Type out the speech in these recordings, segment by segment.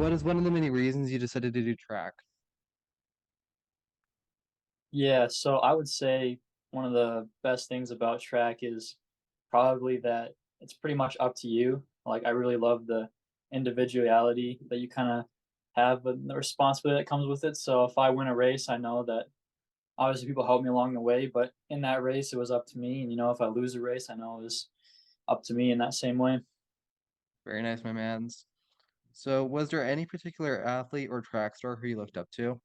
what is one of the many reasons you decided to do track? Yeah, so I would say one of the best things about track is probably that it's pretty much up to you. Like, I really love the individuality that you kind of have and the responsibility that comes with it. So if I win a race, I know that obviously people help me along the way, but in that race, it was up to me. And, if I lose a race, I know it was up to me in that same way. Very nice, my mans. So, was there any particular athlete or track star who you looked up to?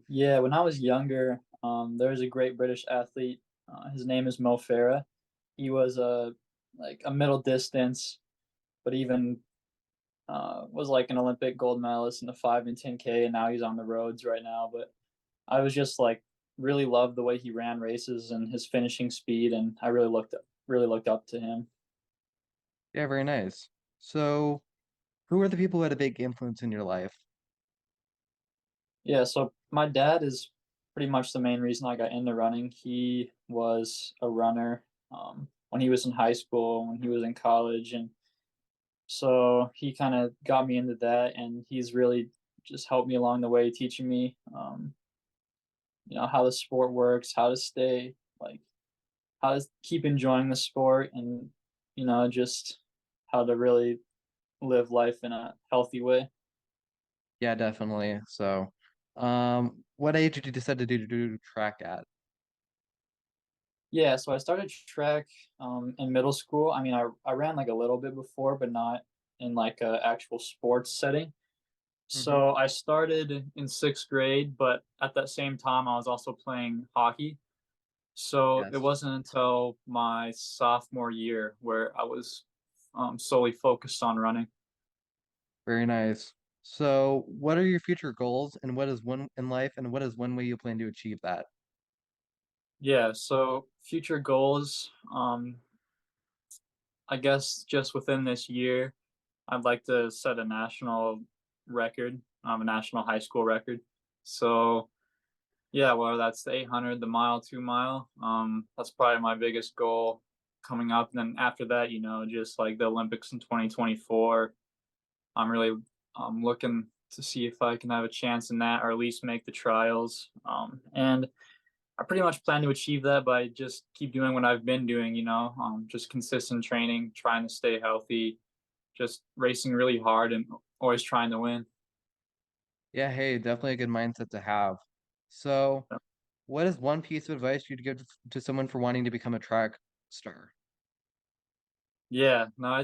Yeah, when I was younger, there was a great British athlete. His name is Mo Farah. He was a middle distance, but even was like an Olympic gold medalist in the 5 and 10K, and now he's on the roads right now. But I was just like really loved the way he ran races and his finishing speed, and I really looked up to him. Yeah, very nice. So, who are the people who had a big influence in your life? Yeah, so my dad is pretty much the main reason I got into running. He was a runner when he was in high school, when he was in college, and so he kind of got me into that, and he's really just helped me along the way, teaching me, how the sport works, how to stay, like, how to keep enjoying the sport, and just how to really live life in a healthy way. Yeah, definitely. So, what age did you decide to do track at? Yeah, so I started track in middle school. I mean, I ran like a little bit before, but not in like a actual sports setting. Hmm. So I started in sixth grade, but at that same time, I was also playing hockey. So it Yes. wasn't until my sophomore year where I was solely focused on running. Very nice. So, what are your future goals, and what is one in life, and what is one way you plan to achieve that? Yeah, so future goals, I guess just within this year, I'd like to set a national record, a national high school record. So yeah, whether that's the 800, the mile, 2 mile, that's probably my biggest goal coming up. And then after that, just like the Olympics in 2024, I'm really looking to see if I can have a chance in that or at least make the trials. And I pretty much plan to achieve that by just keep doing what I've been doing, just consistent training, trying to stay healthy, just racing really hard and always trying to win. Yeah, hey, definitely a good mindset to have. So, what is one piece of advice you'd give to someone for wanting to become a track star? Yeah, no,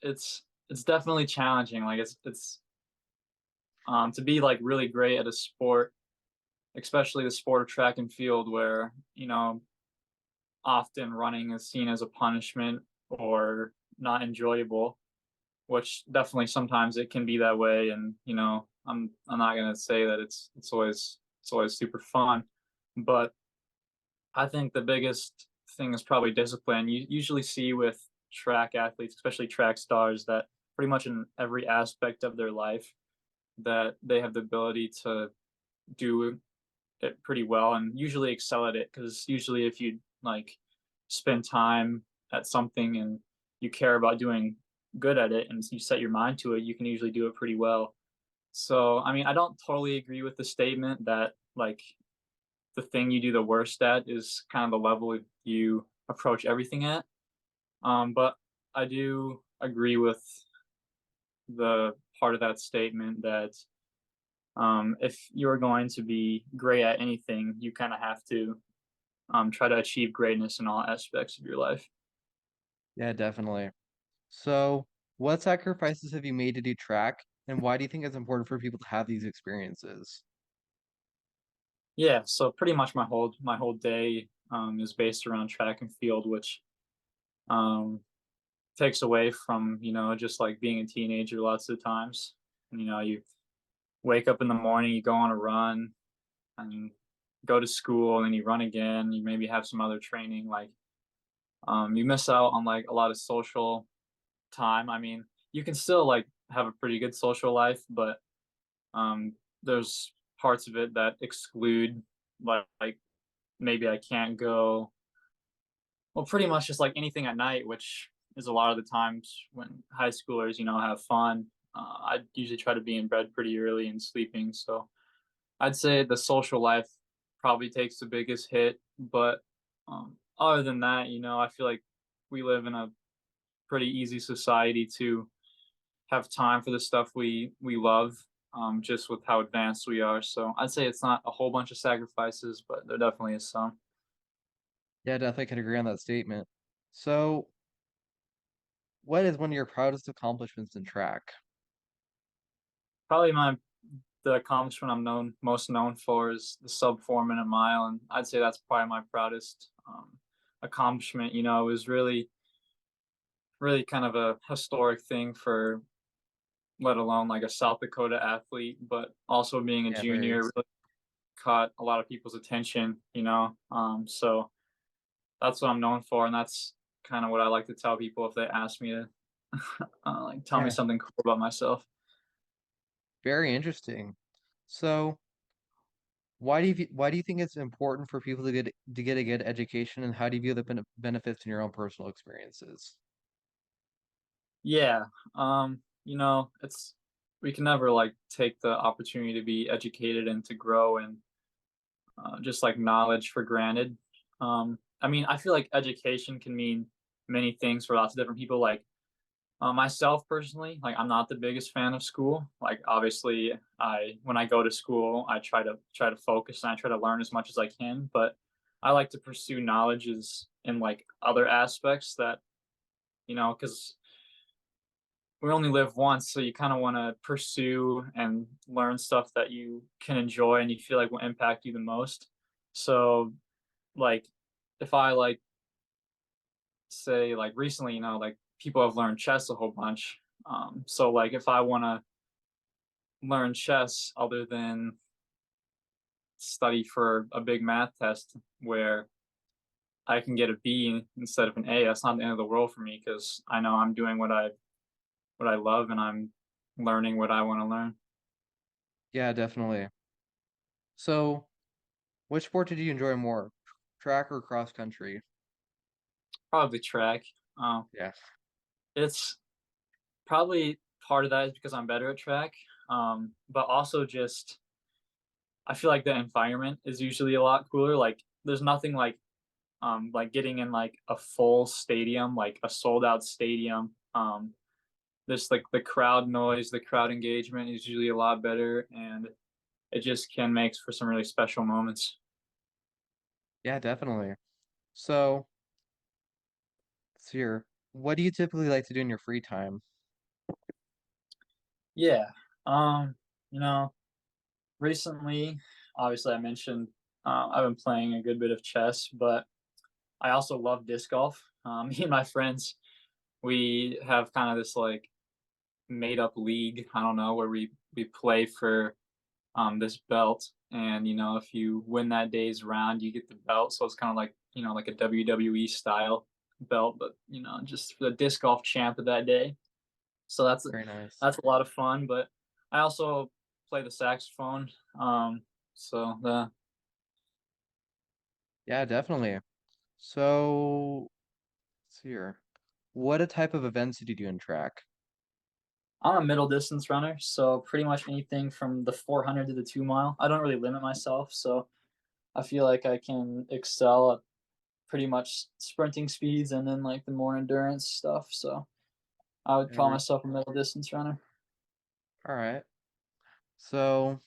it's definitely challenging. Like it's to be like really great at a sport, especially the sport of track and field, where often running is seen as a punishment or not enjoyable, which definitely sometimes it can be that way. And I'm not gonna say that it's always super fun, but I think the biggest thing is probably discipline. You usually see with track athletes, especially track stars, that pretty much in every aspect of their life that they have the ability to do it pretty well and usually excel at it. Because usually, if you like spend time at something and you care about doing good at it and you set your mind to it, you can usually do it pretty well. So, I mean, I don't totally agree with the statement that like the thing you do the worst at is kind of the level you approach everything at. But I do agree with the part of that statement that if you're going to be great at anything, you kind of have to try to achieve greatness in all aspects of your life. Yeah, definitely. So, what sacrifices have you made to do track, and why do you think it's important for people to have these experiences? Yeah, so pretty much my whole day is based around track and field, which um, takes away from just like being a teenager lots of times. And, you wake up in the morning, you go on a run, and you go to school, and then you run again. You maybe have some other training. Like you miss out on like a lot of social time. I mean, you can still like have a pretty good social life, but there's parts of it that exclude like maybe I can't go. Well, pretty much just like anything at night, which is a lot of the times when high schoolers, have fun. I usually try to be in bed pretty early and sleeping. So I'd say the social life probably takes the biggest hit. But other than that, I feel like we live in a pretty easy society to have time for the stuff we love, just with how advanced we are. So I'd say it's not a whole bunch of sacrifices, but there definitely is some. Yeah, definitely can agree on that statement. So, what is one of your proudest accomplishments in track? Probably the accomplishment I'm most known for is the sub 4 minute mile, and I'd say that's probably my proudest accomplishment. It was really kind of a historic thing for, let alone like a South Dakota athlete, but also being a Yeah, very. junior really caught a lot of people's attention. So that's what I'm known for, and that's kind of what I like to tell people if they ask me to like tell me Yeah, something cool about myself. very interesting. So, why do you think it's important for people to get a good education, and how do you view the benefits in your own personal experiences? Yeah, it's we can never like take the opportunity to be educated and to grow and just like knowledge for granted. I mean, I feel like education can mean many things for lots of different people. Like myself personally, like I'm not the biggest fan of school. Like obviously, I when I go to school, I try to focus and I try to learn as much as I can. But I like to pursue knowledges in like other aspects that because we only live once, so you kind of want to pursue and learn stuff that you can enjoy and you feel like will impact you the most. So, like, if I like say like recently, like people have learned chess a whole bunch. So like if I want to learn chess other than study for a big math test where I can get a B instead of an A, that's not the end of the world for me because I know I'm doing what I love and I'm learning what I want to learn. Yeah, definitely. So, which sport did you enjoy more, track or cross country? Probably track. Uh, Yeah, it's probably part of that is because I'm better at track, but also just I feel like the environment is usually a lot cooler. Like there's nothing like getting in like a full stadium, like a sold out stadium. Just like the crowd noise, the crowd engagement is usually a lot better, and it just can make for some really special moments. yeah, definitely. So, let's see here. What do you typically like to do in your free time? Yeah. Um, you know, recently, obviously, I mentioned I've been playing a good bit of chess, but I also love disc golf. Me and my friends, we have kind of this like made up league. I don't know where we play for this belt, and if you win that day's round, you get the belt. So it's kind of like like a WWE style belt, but just for the disc golf champ of that day. So Very nice. that's a lot of fun. But I also play the saxophone. So the Yeah, definitely. So, let's see here. What a type of events did you do in track? I'm a middle distance runner, so pretty much anything from the 400 to the 2 mile. I don't really limit myself, so I feel like I can excel at pretty much sprinting speeds and then like the more endurance stuff. So I would call Every, myself a middle distance runner. all right. So,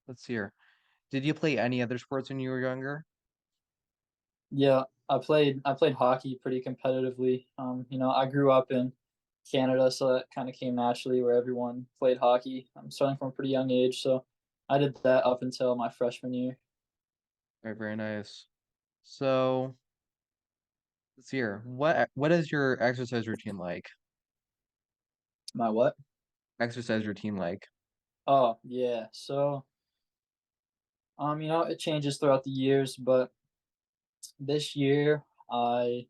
let's see here. Did you play any other sports when you were younger? Yeah, I played hockey pretty competitively. I grew up in Canada, so that kind of came naturally where everyone played hockey. I'm starting from a pretty young age, so I did that up until my freshman year. Very, very nice. So, let's see here. What is your exercise routine like? My what? Exercise routine like? Oh yeah. So it changes throughout the years, but this year I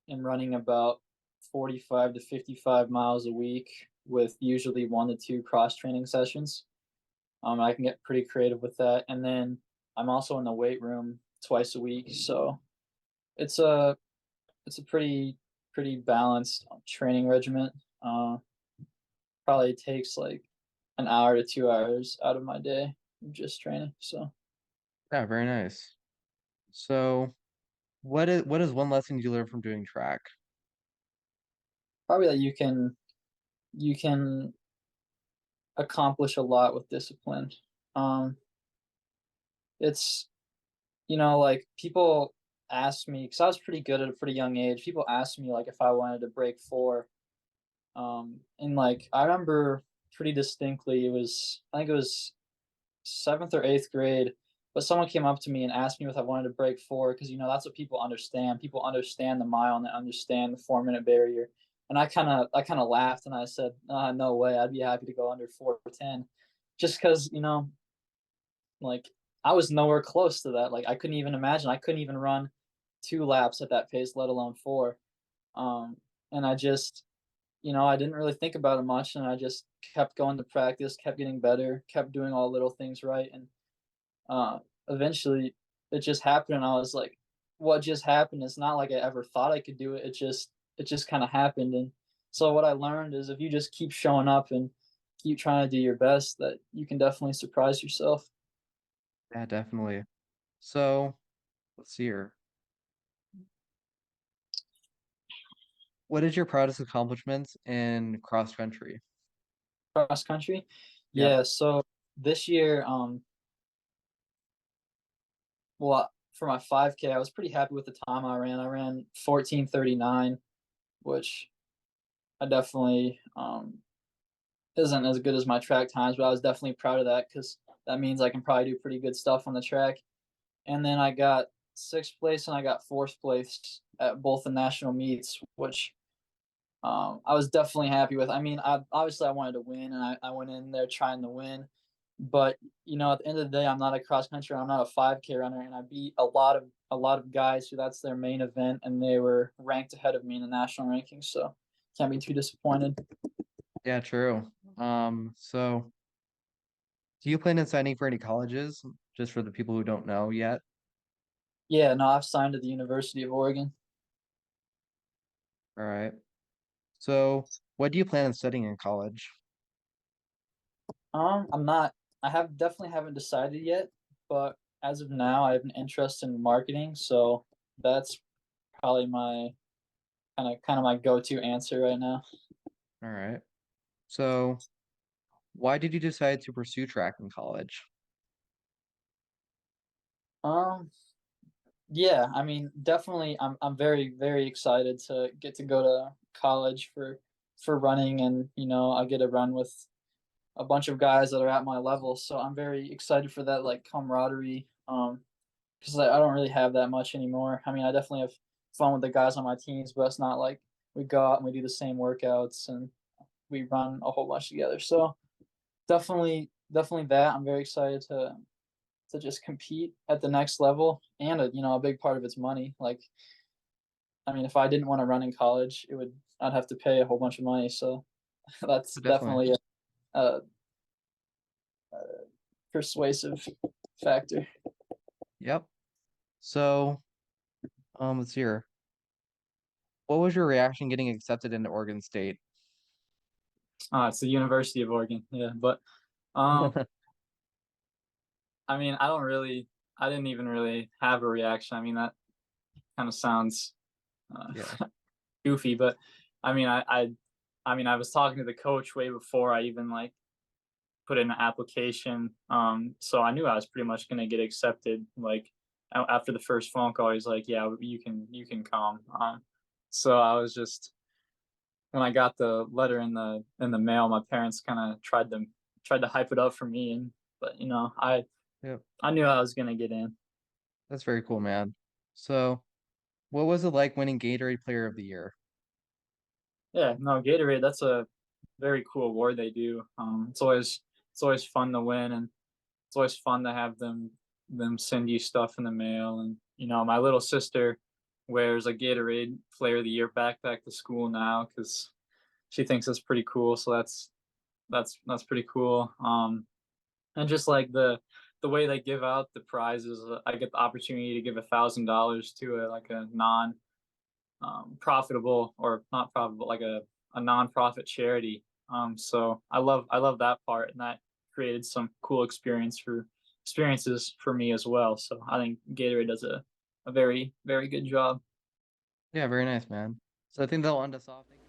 am running about 45 to 55 miles a week with usually 1 to 2 cross training sessions. I can get pretty creative with that, and then I'm also in the weight room twice a week, so it's a it's a pretty balanced training regimen. Uh, probably takes like an hour to 2 hours out of my day of just training. So Yeah, very nice. So, what is one lesson you learned from doing track? probably that you can accomplish a lot with discipline. Um, it's like people asked me because I was pretty good at a pretty young age. People asked me like if I wanted to break four. And like I remember pretty distinctly, I think it was seventh or eighth grade, but someone came up to me and asked me if I wanted to break four because that's what people understand. People understand the mile and they understand the 4 minute barrier. And I kind of laughed and I said, no way, I'd be happy to go under 4:10, just because like I was nowhere close to that. Like I couldn't even imagine. I couldn't even run 2 laps at that pace, let alone four. And I didn't really think about it much, and I just kept going to practice, kept getting better, kept doing all little things right, and uh, eventually it just happened. And I was like, "What just happened?" It's not like I ever thought I could do it. It just kind of happened. And so what I learned is if you just keep showing up and keep trying to do your best, that you can definitely surprise yourself. Yeah, definitely. So, let's see here. What is your proudest accomplishments in cross country? Cross country, Yep. yeah. So this year, well, for my 5K, I was pretty happy with the time I ran. I ran 14:39, which I definitely isn't as good as my track times, but I was definitely proud of that because that means I can probably do pretty good stuff on the track. And then I got sixth place and I got fourth place at both the national meets, which I was definitely happy with. I mean, I wanted to win, and I went in there trying to win. But at the end of the day, I'm not a cross country. I'm not a 5K runner, and I beat a lot of guys who that's their main event, and they were ranked ahead of me in the national rankings. So can't be too disappointed. Yeah, true. So do you plan on signing for any colleges? Just for the people who don't know yet. Yeah, no, I've signed to the University of Oregon. All right. So what do you plan on studying in college? I'm not. I have definitely haven't decided yet, but as of now, I have an interest in marketing, so that's probably my kind of my go-to answer right now. All right. So why did you decide to pursue track in college? Um, yeah, I mean, definitely, I'm very very excited to get to go to college for running, and I get to run with a bunch of guys that are at my level, so I'm very excited for that like camaraderie. Because I don't really have that much anymore. I mean, I definitely have fun with the guys on my teams, but it's not like we go out and we do the same workouts and we run a whole bunch together. So definitely that. I'm very excited to just compete at the next level, and a big part of it's money. Like, I mean, if I didn't want to run in college, I'd have to pay a whole bunch of money. So that's Definitely. definitely a persuasive factor. Yep. So let's see here. What was your reaction getting accepted into Oregon State? It's the University of Oregon, yeah. But um, I mean, I didn't even really have a reaction. I mean, that kind of sounds uh, Yeah, goofy, but I mean, I was talking to the coach way before I even like put in an application. So I knew I was pretty much gonna get accepted. Like after the first phone call, he's like, "Yeah, you can come." So I was just when I got the letter in the mail, my parents kind of tried to hype it up for me, and but yep. I knew I was gonna get in. That's very cool, man. So what was it like winning Gatorade Player of the Year? Yeah, no, Gatorade, that's a very cool award they do. It's always fun to win, and it's always fun to have them send you stuff in the mail. And my little sister wears a Gatorade Player of the Year backpack to school now because she thinks it's pretty cool. So that's pretty cool. And just like the way they give out the prizes, I get the opportunity to give $1,000 to a non profitable or not profitable like a non-profit charity. So I love that part, and that created some cool experiences for me as well. So I think Gatorade does a very good job. Yeah, very nice, man. So I think that'll end us off. Thank you.